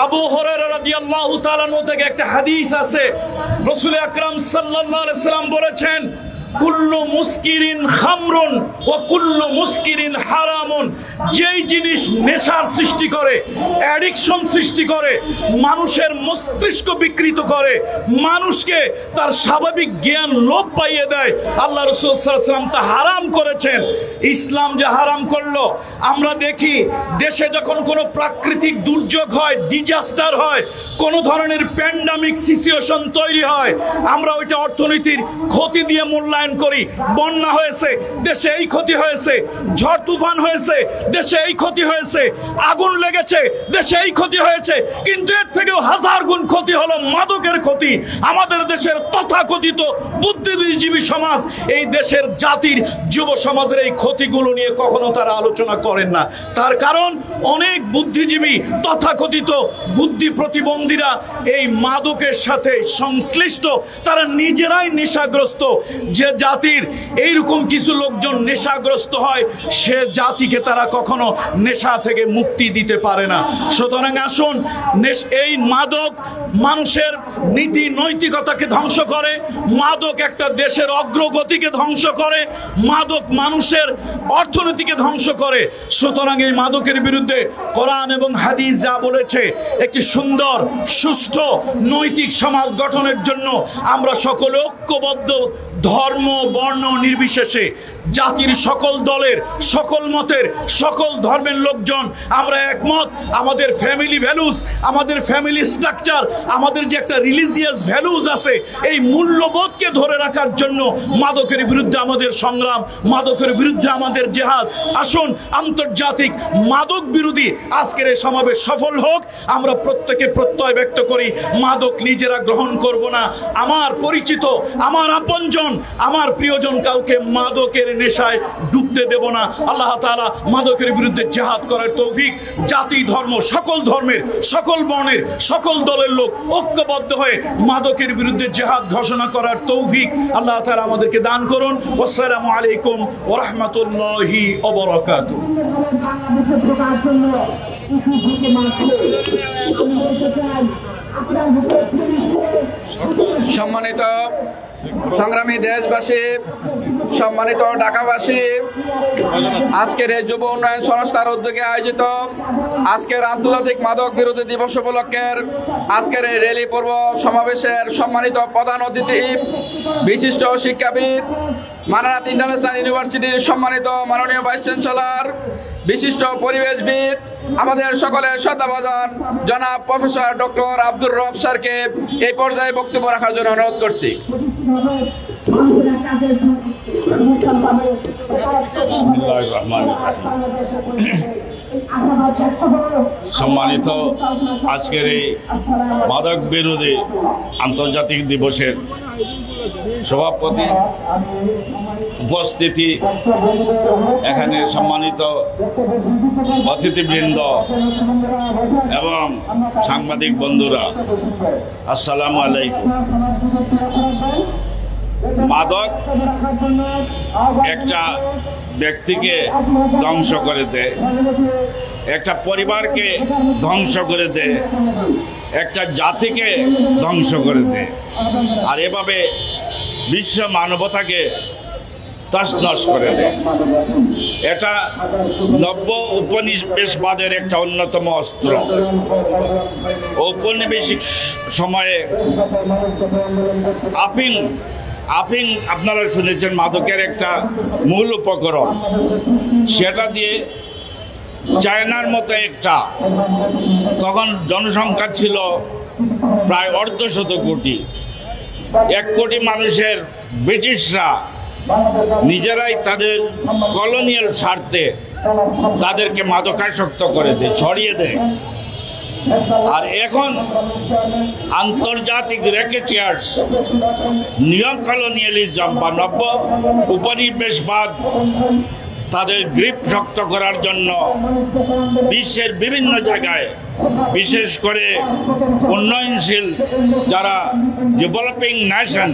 Speaker 8: আবু হুরায়রা রাদিয়াল্লাহু তাআলা থেকে একটা হাদিস আছে, রাসূল আকরাম সাল্লাল্লাহু আলাইহি সাল্লাম বলেছেন, কুল্লু মুস্কিরিন খামরুন ওয়া কুল্লু মুস্কিরিন হারামুন। যেই জিনিস নেশার সৃষ্টি করে, অ্যাডিকশন সৃষ্টি করে, মানুষের মস্তিষ্ক বিকৃত করে, মানুষকে তার স্বাভাবিক জ্ঞান লোপ পাইয়ে দেয়, আল্লাহ রাসূল সাল্লাল্লাহু আলাইহি ওয়াসাল্লাম তা হারাম করেছেন। ইসলাম যে হারাম করলো, আমরা দেখি দেশে যখন কোনো প্রাকৃতিক দুর্যোগ হয়, ডিজাস্টার হয়, কোনো ধরনের প্যান্ডামিক সিচুয়েশন তৈরি হয়, আমরা ওইটা অর্থনীতির ক্ষতি দিয়ে মূল্যায়ন করি। বন্যা হয়েছে, দেশে এই ক্ষতি হয়েছে, ঝড় তুফান হয়েছে, দেশে এই ক্ষতি হয়েছে, আগুন লেগেছে, দেশে এই ক্ষতি হয়েছে, কিন্তু এর থেকেও হাজার গুণ ক্ষতি হলো মাদকের ক্ষতি। আমাদের দেশের তথাকথিত বুদ্ধিজীবী সমাজ এই দেশের জাতির যুব সমাজের এই ক্ষতিগুলো নিয়ে কখনো তারা আলোচনা করেন না। তার কারণ অনেক বুদ্ধিজীবী তথাকথিত বুদ্ধি প্রতিবন্ধীরা এই মাদকের সাথে সংশ্লিষ্ট, তারা নিজেরাই নেশাগ্রস্ত। যে জাতির এইরকম কিছু লোকজন নেশাগ্রস্ত হয়, সে জাতিকে তারা কখনো নেশা থেকে মুক্তি দিতে পারে না। সুতরাং আসুন, এই মাদক মানুষের নীতি নৈতিকতাকে ধ্বংস করে, মাদক একটা দেশের অগ্রগতিকে ধ্বংস করে, মাদক মানুষের অর্থনীতিকে ধ্বংস করে। সুতরাং এই মাদকের বিরুদ্ধে কোরআন এবং হাদিস যা বলেছে, একটি সুন্দর সুষ্ঠু নৈতিক সমাজ গঠনের জন্য আমরা সকলে ঐক্যবদ্ধ, ধর্ম বর্ণ নির্বিশেষে জাতির সকল দলের, সকল মতের, সকল ধর্মের লোকজন আমরা একমত। আমাদের ফ্যামিলি ভ্যালুজ, আমাদের ফ্যামিলি স্ট্রাকচার, আমাদের যে একটা রিলিজিয়াস ভ্যালুজ আছে, এই মূল্যবোধকে ধরে রাখার জন্য মাদকের বিরুদ্ধে আমাদের সংগ্রাম, মাদকের বিরুদ্ধে আমাদের জেহাদ। আসুন আন্তর্জাতিক মাদক বিরোধী আজকের এই সমাবেশ সফল হোক। আমরা প্রত্যেকে প্রত্যয় ব্যক্ত করি, মাদক নিজেরা গ্রহণ করব না। আমার পরিচিত, আমার আপনজন, আমার প্রিয়জন কাউকে মাদকের নেশায় ডুবতে দেব না। আল্লাহ তাআলা মাদকের বিরুদ্ধে জেহাদ করার তৌফিক জাতি ধর্ম সকল ধর্মের, সকল বর্ণের, সকল দলের লোক ঐক্যবদ্ধ হয়ে মাদকের বিরুদ্ধে জেহাদ ঘোষণা করার তৌফিক আল্লাহ তাআলা আমাদেরকে দান করুন। আসসালামু আলাইকুম ওয়া রাহমাতুল্লাহি ওয়া বারাকাতুহু।
Speaker 1: সম্মানিত সংগ্রামী দেশবাসী, সম্মানিত ঢাকাবাসী, আজকের এই যুব উন্নয়ন সংস্থার উদ্যোগে আয়োজিত আজকের আন্তর্জাতিক মাদক বিরোধী দিবস উপলক্ষের আজকের এই র্যালি পূর্ব সমাবেশের সম্মানিত প্রধান অতিথি, বিশিষ্ট শিক্ষাবিদ, মানারাত ইন্টারন্যাশনাল ইউনিভার্সিটির সম্মানিত মাননীয় ভাইস চ্যান্সেলর, বিশিষ্ট পরিবেশবিদ, আমাদের সকলের শ্রদ্ধাভাজন জনাব প্রফেসর ডক্টর আব্দুর রব স্যারকে এই পর্যায়ে বক্তব্য রাখার জন্য অনুরোধ করছি।
Speaker 9: বিসমিল্লাহির রহমানির রহিম। সম্মানিত আজকের এই মাদক বিরোধী আন্তর্জাতিক দিবসের সভাপতি, উপস্থিতি, এখানে সম্মানিত অতিথিবৃন্দ এবং সাংবাদিক বন্ধুরা, আসসালামু আলাইকুম। মাদক একটা ব্যক্তিকে ধ্বংস করে দেয়, একটা পরিবারকে ধ্বংস করে দেয়, একটা জাতিকে ধ্বংস করে দেয়, আর এভাবে বিশ্ব মানবতাকে তছনছ করে দেয়। এটা নব্য উপনিবেশবাদের একটা অন্যতম অস্ত্র। ঔপনিবেশিক সময়ে আফিং আপনারা শুনেছেন মাদকের একটা মূল উপকরণ। সেটা দিয়ে চায়নার মতো একটা, তখন জনসংখ্যা ছিল প্রায় 1.5 কোটি, 1 কোটি মানুষের ব্রিটিশরা নিজেরাই তাদের কলোনিয়াল স্বার্থে তাদেরকে মাদকাসক্ত করে দেয়, ছড়িয়ে দেয়। আর এখন আন্তর্জাতিক র্যাকেটিয়ার্স নিও কলোনিয়ালিজম বা নব্য উপনিবেশবাদ তাদের গ্রিপ শক্ত করার জন্য বিশ্বের বিভিন্ন জায়গায়, বিশেষ করে উন্নয়নশীল যারা ডেভেলপিং নেশন,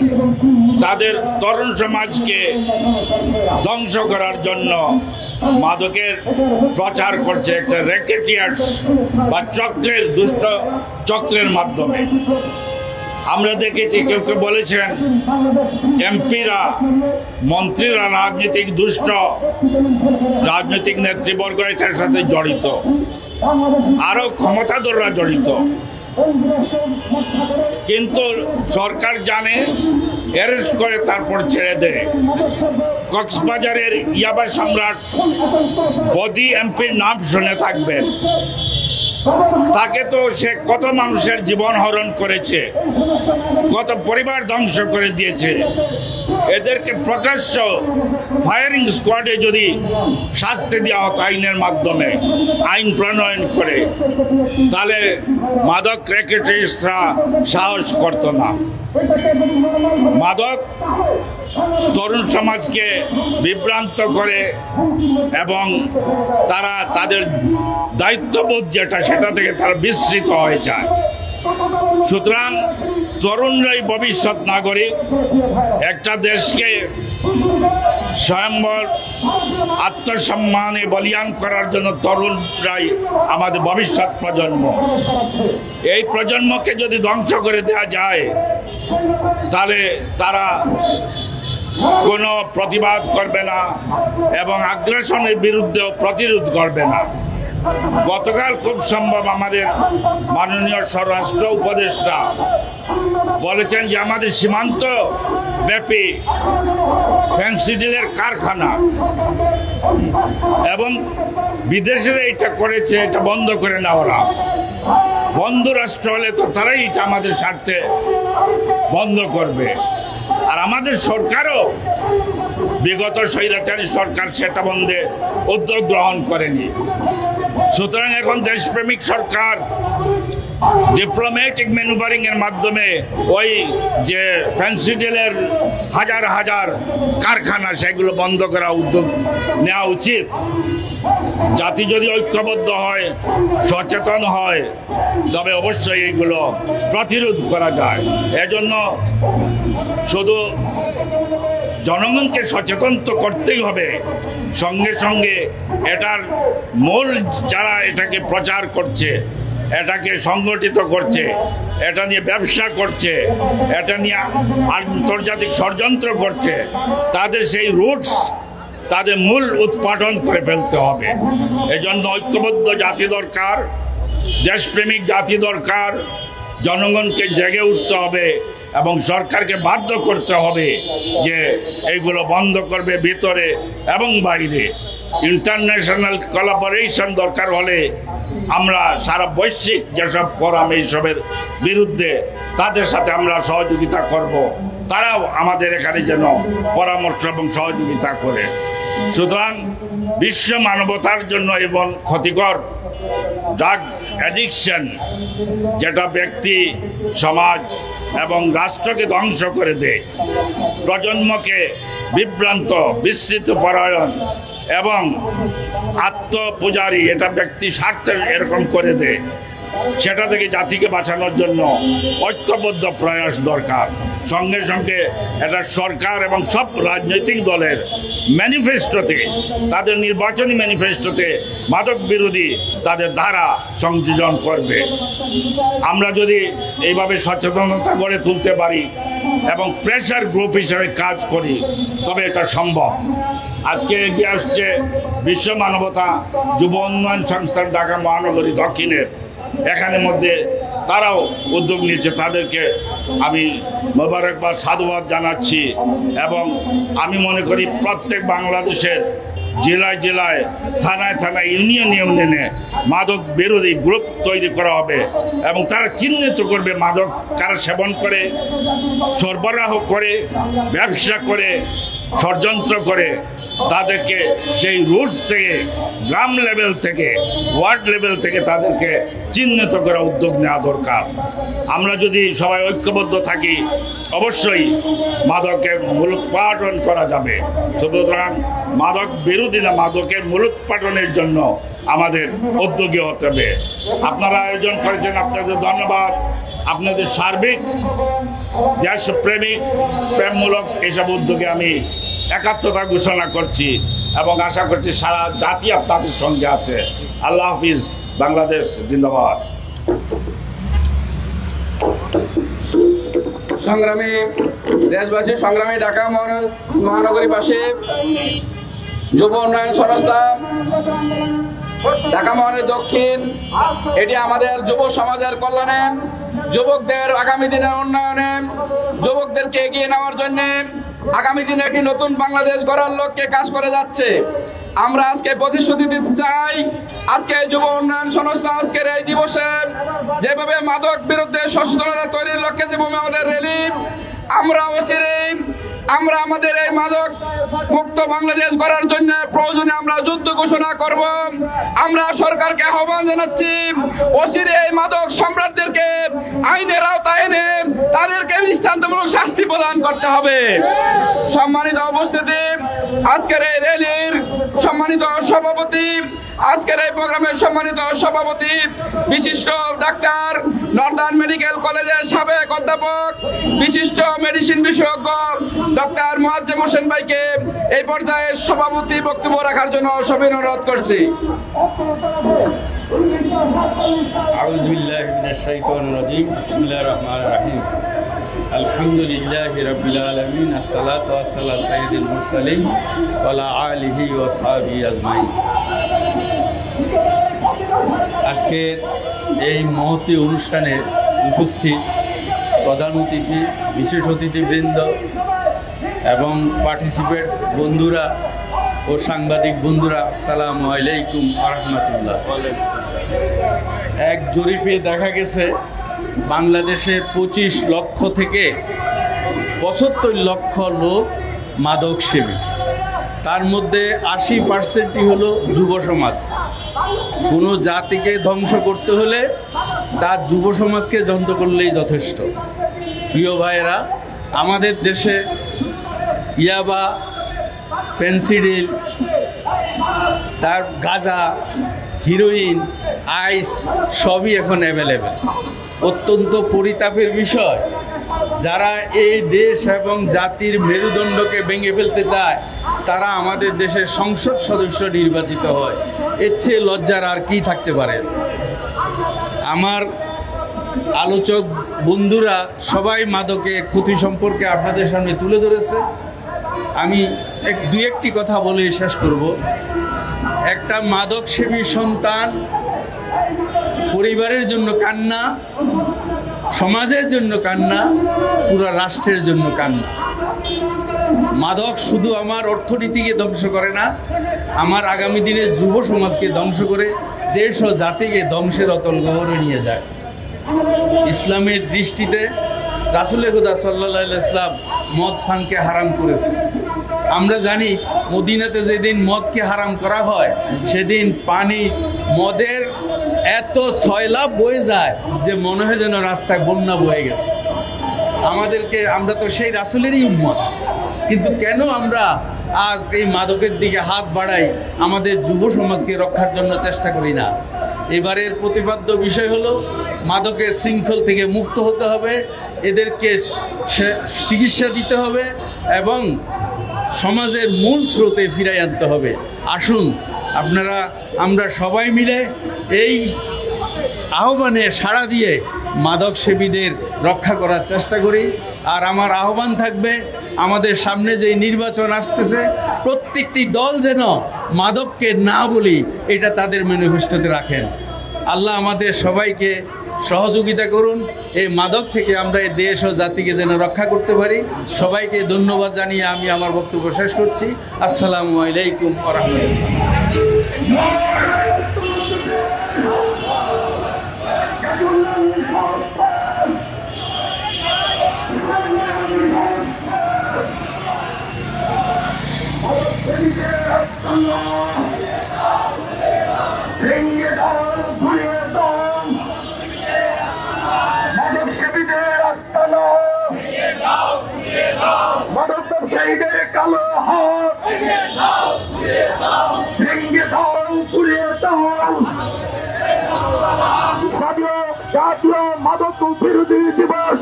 Speaker 9: তাদের তরুণ সমাজকে ধ্বংস করার জন্য মাদকের প্রচার করছে একটা র্যাকেটিয়ার্স বা চক্রের, দুষ্ট চক্রের মাধ্যমে। আমরা দেখেছি কেউ কেউ বলেছেন এমপিরা, মন্ত্রীরা রাজনৈতিক দুষ্ট, রাজনৈতিক নেতৃবর্গ এটার সাথে জড়িত, আরো ক্ষমতাধররা জড়িত। কিন্তু সরকার জানে, অ্যারেস্ট করে তারপর ছেড়ে দেয়। কক্সবাজারের ইয়াবা সম্রাট বদি এমপির নাম শুনে থাকবেন। তাকে তো সে কত মানুষের জীবন হরণ করেছে, কত পরিবার ধ্বংস করে দিয়েছে। এদেরকে প্রকাশ্য ফায়ারিং স্কোয়াডে যদি শাস্তি দেওয়া হতো আইনের মাধ্যমে, আইন প্রণয়ন করে, তাহলে মাদক র্যাকেটিস্টরা সাহস করত না। মাদক তরুণ সমাজকে বিভ্রান্ত করে এবং তারা তাদের দায়িত্ববোধ যেটা, সেটা থেকে তারা বিস্মৃত হয়ে যায়। সুতরাং তরুণরাই ভবিষ্যৎ নাগরিক। একটা দেশকে স্বয়ম্বর আত্মসম্মানে বলিয়ান করার জন্য তরুণরাই আমাদের ভবিষ্যৎ প্রজন্ম। এই প্রজন্মকে যদি ধ্বংস করে দেওয়া যায়, তাহলে তারা কোনো প্রতিবাদ করবে না এবং আগ্রাসনের বিরুদ্ধেও প্রতিরোধ করবে না। গতকাল খুব সম্ভব আমাদের মাননীয় স্বরাষ্ট্র উপদেষ্টা বলেছেন যে আমাদের সীমান্ত ব্যাপী ফেন্সিডিলের কারখানা এবং বিদেশিরা এটা করেছে, এটা বন্ধ করে না। ওরা বন্ধু রাষ্ট্র হলে তো তারাই এটা আমাদের স্বার্থে বন্ধ করবে। আর আমাদের সরকারও, বিগত স্বৈরাচারী সরকার সেটা বন্ধে উদ্যোগ গ্রহণ করেনি। সুতরাং এখন দেশপ্রেমিক সরকার ডিপ্লোম্যাটিক ম্যানুভারিং এর মাধ্যমে ওই যে ফেন্সিডিলের হাজার হাজার কারখানা, সেগুলো বন্ধ করা উদ্যোগ নেওয়া উচিত। জাতি যদি ঐক্যবদ্ধ হয়, সচেতন হয়, তবে অবশ্যই এইগুলো প্রতিরোধ করা যায়। এজন্য শুধু জনগণকে সচেতন তো করতেই হবে, সঙ্গে সঙ্গে এটার মূল যারা এটাকে প্রচার করছে, এটাকে সংগঠিত করছে, এটা নিয়ে ব্যবসা করছে, এটা নিয়ে আন্তর্জাতিক ষড়যন্ত্র করছে, তাদের সেই রুটস, তাদের মূল উৎপাদন করে ফেলতে হবে। এজন্য ঐক্যবদ্ধ জাতি দরকার, দেশপ্রেমিক জাতি দরকার। জনগণকে জেগে উঠতে হবে এবং সরকারকে বাধ্য করতে হবে যে এইগুলো বন্ধ করবে, ভিতরে এবং বাইরে। ইন্টারন্যাশনাল কোলাবোরেশন দরকার হলে আমরা সারা বৈশ্বিক যেসব ফোরাম এইসবের বিরুদ্ধে, তাদের সাথে আমরা সহযোগিতা করব, তারাও আমাদের এখানে যেন পরামর্শ এবং সহযোগিতা করে। সুতরাং বিশ্ব মানবতার জন্য এবং ক্ষতিকর ড্রাগ অ্যাডিকশন, যেটা ব্যক্তি, সমাজ এবং রাষ্ট্রকে ধ্বংস করে দেয়, প্রজন্মকে বিভ্রান্ত, বিস্তৃত পরায়ণ এবং আত্মপূজারী, এটা ব্যক্তি স্বার্থে এরকম করে দেয়। সেটা থেকে জাতিকে বাঁচানোর জন্য ঐক্যবদ্ধ প্রয়াস দরকার। সঙ্গে সঙ্গে এটা সরকার এবং সব রাজনৈতিক দলের ম্যানিফেস্টোতে, তাদের নির্বাচনী ম্যানিফেস্টোতে মাদক বিরোধী তাদের ধারা সংযোজন করবে। আমরা যদি এইভাবে সচেতনতা গড়ে তুলতে পারি এবং প্রেশার গ্রুপ হিসেবে কাজ করি, তবে এটা সম্ভব। আজকে এগিয়ে আসছে বিশ্ব মানবতা যুব উন্নয়ন সংস্থান ঢাকা মহানগরী দক্ষিণের, এখানে মধ্যে তারাও উদ্যোগ নিয়েছে। তাদেরকে আমি মোবারকবাদ, সাধুবাদ জানাচ্ছি। এবং আমি মনে করি প্রত্যেক বাংলাদেশের জেলায় জেলায়, থানায় থানায়, ইউনিয়ন ইউনিয়নে মাদক বিরোধী গ্রুপ তৈরি করা হবে এবং তারা চিহ্নিত করবে মাদক কারা সেবন করে, সরবরাহ করে, ব্যবসা করে, ষড়যন্ত্র করে। তাদেরকে সেই রুটস থেকে, গ্রাম লেভেল থেকে, ওয়ার্ড লেভেল থেকে তাদেরকে চিহ্নিত করা উদ্যোগ নেওয়া দরকার। আমরা যদি সবাই ঐক্যবদ্ধ থাকি, অবশ্যই মাদকের মূলোৎপাটন করা যাবে। সুতরাং মাদক বিরোধী না, মাদকের মূলোৎপাটনের জন্য আমাদের উদ্যোগী হতে হবে। আপনারা আয়োজন করেছেন, আপনাদের ধন্যবাদ। আপনাদের সার্বিক দেশপ্রেমিক, প্রেমমূলক এসব উদ্যোগে আমি একাত্মতা ঘোষণা করছি এবং আশা করছি সারা জাতি আপনাদের সঙ্গে আছে। আল্লাহ হাফিজ। বাংলাদেশ জিন্দাবাদ।
Speaker 1: সংগ্রামী দেশবাসী, সংগ্রামী ঢাকা মহানগরীবাসী, যুব উন্নয়ন সংস্থা ঢাকা মহানগরী দক্ষিণ, এটি আমাদের যুব সমাজের কল্যাণে, যুবকদের আগামী দিনের উন্নয়নে, যুবকদেরকে এগিয়ে নেওয়ার জন্য আগামী দিনে একটি নতুন বাংলাদেশ গড়ার লক্ষ্যে কাজ করে যাচ্ছে। আমরা আজকে প্রতিশ্রুতি দিতে চাই, আজকে যুব উন্নয়ন সংস্থা আজকের এই দিবসে যেভাবে মাদক বিরুদ্ধে সচেতনতা তৈরির লক্ষ্যে যেভাবে আমাদের র্যালি, আমরা অচিরেই আমরা আমাদের এই মাদক মুক্ত বাংলাদেশ গড়ার জন্য প্রয়োজনে আমরা যুদ্ধ ঘোষণা করব। আমরা সরকারকে আহ্বান জানাচ্ছি, অচিরে এই মাদক সম্রাটদেরকে আইনের আওতায় এনে তাদেরকে দৃষ্টান্তমূলক শাস্তি প্রদান করতে হবে। সম্মানিত উপস্থিতি, আজকের এই র্যালির সম্মানিত সভাপতি, আজকের এই প্রোগ্রামের সম্মানিত সভাপতি, বিশিষ্ট ডাক্তার, নর্দার্ন মেডিকেল কলেজের সাবেক অধ্যাপক, বিশিষ্ট মেডিসিন বিশেষজ্ঞ ডক্টর মোয়াজ্জেম হোসেন ভাইকে এই পর্যায়ে সভাপতি বক্তব্য রাখার জন্য সবিনয় অনুরোধ করছি।
Speaker 10: আউযু বিল্লাহি মিনাশ শাইতানির রাজিম। বিসমিল্লাহির রহমানির রহিম। আলহামদুলিল্লাহি রাব্বিল আলামিন। আসসালাতু ওয়াসসালামু আলা সাইয়্যিদিল মুরসালিন ওয়া আলা আলিহি ওয়া সাহবিহি আজমাইন। আজকের এই মহতী অনুষ্ঠানে উপস্থিত প্রধান অতিথি, বিশেষ অতিথিবৃন্দ এবং পার্টিসিপেট বন্ধুরা ও সাংবাদিক বন্ধুরা, আসসালামু আলাইকুম ওয়া রাহমাতুল্লাহ। এক জরিপে দেখা গেছে বাংলাদেশে 25 লক্ষ থেকে 75 লক্ষ লোক মাদক সেবী। তার মধ্যে 80% হলো যুব সমাজ। কোনো জাতিকে ধ্বংস করতে হলে তার যুব সমাজকে ধ্বংস করলেই যথেষ্ট। প্রিয় ভাইয়েরা, আমাদের দেশে ইয়াবা, পেনসিডিল, তার গাঁজা, হিরোইন, আইস সবই এখন অ্যাভেলেবেল। অত্যন্ত পরিতাপের বিষয়, যারা এই দেশ এবং জাতির মেরুদণ্ডকে ভেঙে ফেলতে চায় তারা আমাদের দেশের সংসদ সদস্য নির্বাচিত হয়। এর চেয়ে লজ্জার আর কি থাকতে পারে? আমার আলোচক বন্ধুরা সবাই মাদকের ক্ষতি সম্পর্কে আপনাদের সামনে তুলে ধরেছে। আমি দুই একটি কথা বলে শেষ করব। একটা মাদক সেবী সন্তান পরিবারের জন্য কান্না, সমাজের জন্য কান্না, পুরো রাষ্ট্রের জন্য কান্না। মাদক শুধু আমার অর্থনীতিকে ধ্বংস করে না, আমার আগামী দিনে যুব সমাজকে ধ্বংস করে দেশ ও জাতিকে ধ্বংসের অতল গহরে নিয়ে যায়। ইসলামের দৃষ্টিতে রাসূল খুদা সাল্লাল্লাহু আলাইহি ওয়াসাল্লাম মদ পানকে হারাম করেছে। আমরা জানি মদিনাতে যেদিন মদকে হারাম করা হয় সেদিন পানি মদের এত সয়লাভ বয়ে যায় যে মনে হয় যেন রাস্তায় বন্যা বয়ে গেছে। আমরা তো সেই রাসূলেরই উম্মত, কিন্তু কেন আমরা আজ এই মাদকের দিকে হাত বাড়াই, আমাদের যুব সমাজকে রক্ষার জন্য চেষ্টা করি না? এবারের প্রতিপাদ্য বিষয় হলো মাদকের শৃঙ্খল থেকে মুক্ত হতে হবে, এদেরকে চিকিৎসা দিতে হবে এবং সমাজের মূল স্রোতে ফিরাই আনতে হবে। আসুন আমরা সবাই মিলে এই আহ্বানে সাড়া দিয়ে মাদক সেবীদের রক্ষা করার চেষ্টা করি। আর আমার আহ্বান থাকবে, আমাদের সামনে যে নির্বাচন আসতেছে প্রত্যেকটি দল যেন মাদককে না বলি এটা তাদের ম্যানিফেস্টোতে রাখেন। আল্লাহ আমাদের সবাইকে সহযোগিতা করুন, এই মাদক থেকে আমরা এই দেশ ও জাতিকে যেন রক্ষা করতে পারি। সবাইকে ধন্যবাদ জানিয়ে আমি আমার বক্তব্য শেষ করছি। আসসালামু আলাইকুম ওয়া রাহমাতুল্লাহ।
Speaker 3: মাদক ব্যবসায়ীদের কালো হাত ভেঙে দাও, পুড়িয়ে দাও। জাতীয় মাদক বিরোধী দিবস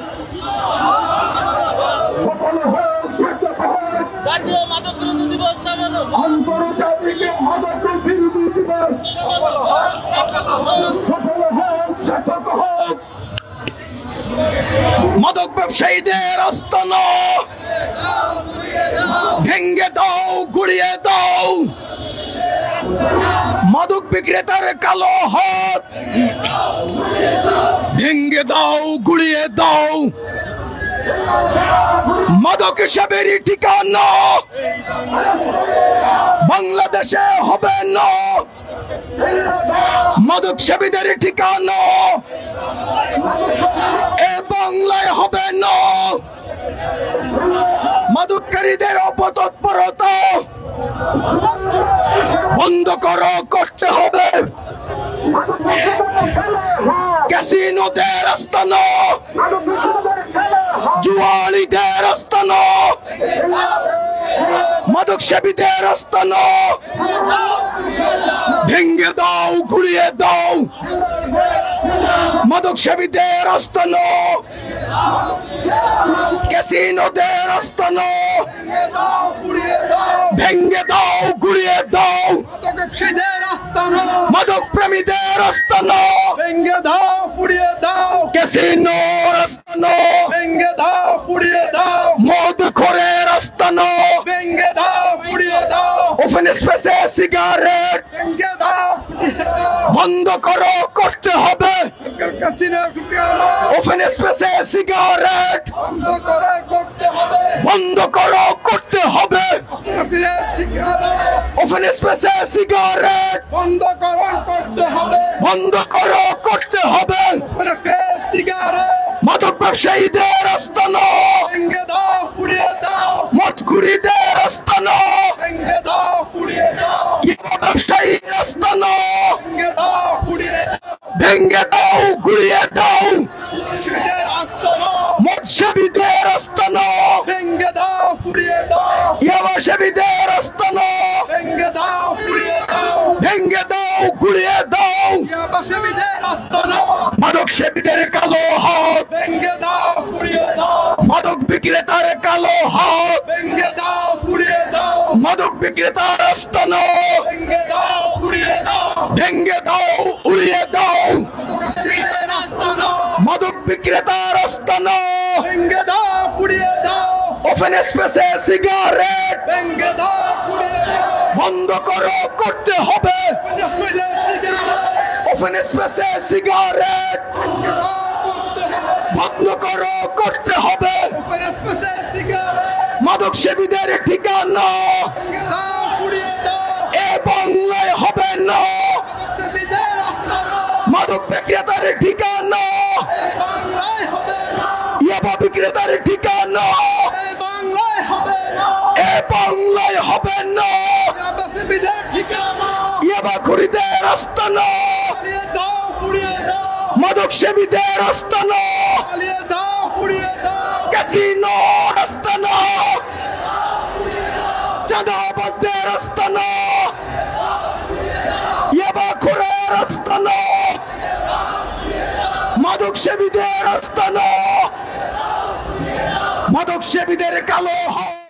Speaker 3: সফল হোক, সার্থক হোক।
Speaker 11: জাতীয় মাদক বিরোধী দিবস
Speaker 3: আন্তর্জাতিক মাদক বিরোধী দিবস সফল হোক, সার্থক হোক। মাদক ব্যবসায়ীদের আস্তানা ভেঙ্গে দাও, গুড়িয়ে দাও। মাদক বিক্রেতার কালো হাত ভেঙ্গে দাও, গুড়িয়ে দাও। মাদক সেবের ঠিকানা বাংলাদেশে হবে না, মাদক সেবীদের ঠিকানা এ বাংলায় হবে না। মাদককারীদের অপতৎপরতা বন্ধ করতে হবে। ক্যাসিনোদের আস্তানা, জুয়ারিদের আস্তানা, মাদক সেবীদের আস্তানা ভেঙ্গে দাও, ঘুরিয়ে দাও। মাদক সেবীদের আস্তানা, ক্যাসিনোদের আস্তানা ভেঙ্গে দাও, ঘুরিয়ে দাও। মাদক প্রেমীদের আস্তানা ভেঙ্গে দাও, পুড়িয়ে দাও। ক্যাসিনোর আস্তানা ভেঙ্গে দাও, পুড়িয়ে দাও। মদ খোরের আস্তানা ভেঙ্গে দাও, পুড়িয়ে দাও। ওপেন স্পেসে সিগারেট ভেঙ্গে দাও, বন্ধ করতে হবে। ওপেন স্পেসে সিগারেট বন্ধ করতে হবে। ওপেন স্পেসে সিগারেট বন্ধ করতে হবে। মাদক ব্যবসায়ীদের আস্তানা ভেঙ্গে দাও, পুড়িয়ে দাও। মদখুরিদের আস্তানা ভেঙ্গে দাও, পুড়িয়ে দাও। ব্যবসায়ীর আস্তানা ভেঙ্গে দাও, পুড়িয়ে দাও। ভেঙ্গে দাও, গুড়িয়ে দাও। মৎস্যবিদের আস্তানা ভেঙ্গে দাও, পুড়িয়ে দাও। ইয়াবাসেবীদের আস্তানা ভেঙ্গে দাও, পুড়িয়ে দাও। ভেঙ্গে দাও, গুড়িয়ে দাও। ইয়াবাসেবীদের আস্তানা, মাদক সেবীদের কালো হাত ভেঙ্গে দাও, পুড়িয়ে দাও। মাদক বিক্রেতার কালো হাত ভেঙ্গে দাও, পুড়িয়ে দাও। মাদক বিক্রেতার আস্তানা ভেঙ্গে দাও, পুড়িয়ে দাও। ভেঙ্গে দাও, উড়িয়ে দাও। মাদক বিক্রেতার আস্তানা ভেঙ্গে দাও, পুড়িয়ে দাও। ওপেন স্পেসে সিগারেট ভেঙ্গে দাও, পুড়িয়ে দাও। বন্ধ করতে হবে। ওপেন স্পেসে সিগারেট বন্ধ করতে হবে। মাদক সেবীদের ঠিকানা এ বাংলায় হবে না, মাদক বিক্রেতার ঠিকানা ইয়াবা বিক্রেতার ঠিকানা এ বাংলায় হবে না। ইয়াবা খরিদের আস্তানা মাদক সেবীদের আস্তানা ক্যাসিনোর আস্তানা চাঁদাবাজদের আস্তানা ইয়াবা খোরের আস্তানা
Speaker 12: মাদক সেবীদের আস্তানা, মাদক সেবীদের কালো